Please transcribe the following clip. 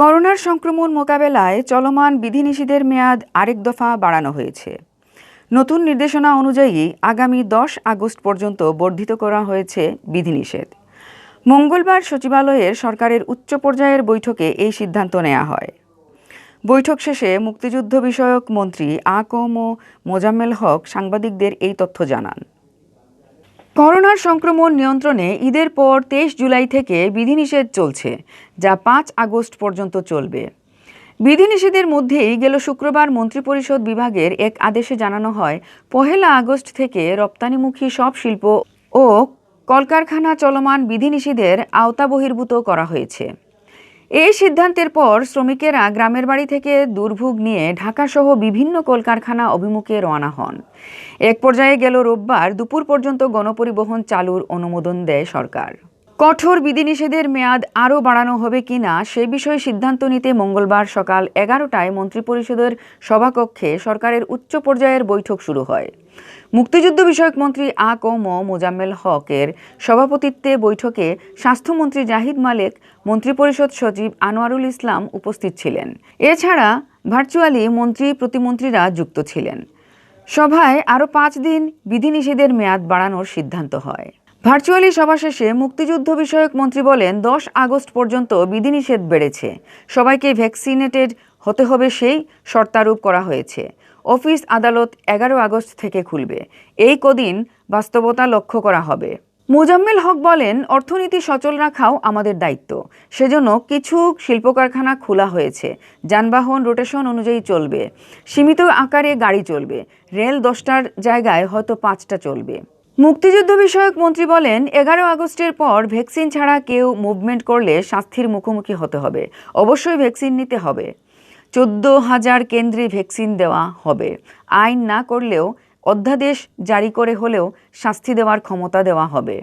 করোনার সংক্রমণ মোকাবেলায় চলমান বিধিনিষেধের মেয়াদ আরেক দফা বাড়ানো হয়েছে। নতুন নির্দেশনা অনুযায়ী আগামী 10 আগস্ট পর্যন্ত বর্ধিত করা হয়েছে বিধিনিষেধ। মঙ্গলবার সচিবালয়ের সরকারের উচ্চ পর্যায়ের বৈঠকে এই সিদ্ধান্ত নেওয়া হয়। বৈঠক শেষে মুক্তিযুদ্ধ বিষয়ক মন্ত্রী আ.ক.ম মোজাম্মেল হক সাংবাদিকদের এই তথ্য জানান। করোনার সংক্রমণ নিয়ন্ত্রণে ঈদের পর 23 জুলাই থেকে বিধিনিষেধ চলছে, যা 5 আগস্ট পর্যন্ত চলবে। বিধিনিষেধের মধ্যেই গেল শুক্রবার মন্ত্রিপরিষদ বিভাগের এক আদেশে জানানো হয়, 1 আগস্ট থেকে রপ্তানিমুখী সব শিল্প ও কলকারখানা চলমান বিধিনিষেধের আওতাবহির্ভূত করা হয়েছে। এই সিদ্ধান্তের পর শ্রমিকেরা গ্রামের বাড়ি থেকে দুর্ভোগ নিয়ে ঢাকাসহ বিভিন্ন কলকারখানা অভিমুখে রওনা হন। এক পর্যায়ে গেল রোববার দুপুর পর্যন্ত গণপরিবহন চালুর অনুমোদন দেয় সরকার। কঠোর বিধিনিষেধের মেয়াদ আরও বাড়ানো হবে কিনা সে বিষয়ে সিদ্ধান্ত নিতে মঙ্গলবার সকাল 11টায় মন্ত্রিপরিষদের সভাকক্ষে সরকারের উচ্চ পর্যায়ের বৈঠক শুরু হয়। মুক্তিযুদ্ধ বিষয়ক মন্ত্রী আ.ক.ম মোজাম্মেল হকের সভাপতিত্বে বৈঠকে স্বাস্থ্যমন্ত্রী জাহিদ মালেক, মন্ত্রিপরিষদ সচিব আনোয়ারুল ইসলাম উপস্থিত ছিলেন। এছাড়া ভার্চুয়ালি মন্ত্রী প্রতিমন্ত্রীরা যুক্ত ছিলেন। সভায় আরও 5 দিন বিধিনিষেধের মেয়াদ বাড়ানোর সিদ্ধান্ত হয়। ভার্চুয়ালি সভা শেষে মুক্তিযুদ্ধ বিষয়ক মন্ত্রী বলেন, 10 আগস্ট পর্যন্ত বিধিনিষেধ বেড়েছে। সবাইকে ভ্যাকসিনেটেড হতে হবে সেই শর্তারোপ করা হয়েছে। অফিস আদালত 11 আগস্ট থেকে খুলবে। এই কদিন বাস্তবতা লক্ষ্য করা হবে। মোজাম্মেল হক বলেন, অর্থনীতি সচল রাখাও আমাদের দায়িত্ব। সেজন্য কিছু শিল্প কারখানা খোলা হয়েছে। যানবাহন রোটেশন অনুযায়ী চলবে। সীমিত আকারে গাড়ি চলবে। রেল 10টার জায়গায় হয়তো 5টা চলবে। মুক্তিযুদ্ধ বিষয়ক মন্ত্রী বলেন, 11 আগস্টের পর ভ্যাকসিন ছাড়া কেউ মুভমেন্ট করলে শাস্তির মুখোমুখি হতে হবে। অবশ্যই ভ্যাকসিন নিতে হবে। 14,000 কেন্দ্রে ভ্যাকসিন দেওয়া হবে। আইন না করলেও অধ্যাদেশ জারি করে হলেও শাস্তি দেওয়ার ক্ষমতা দেওয়া হবে।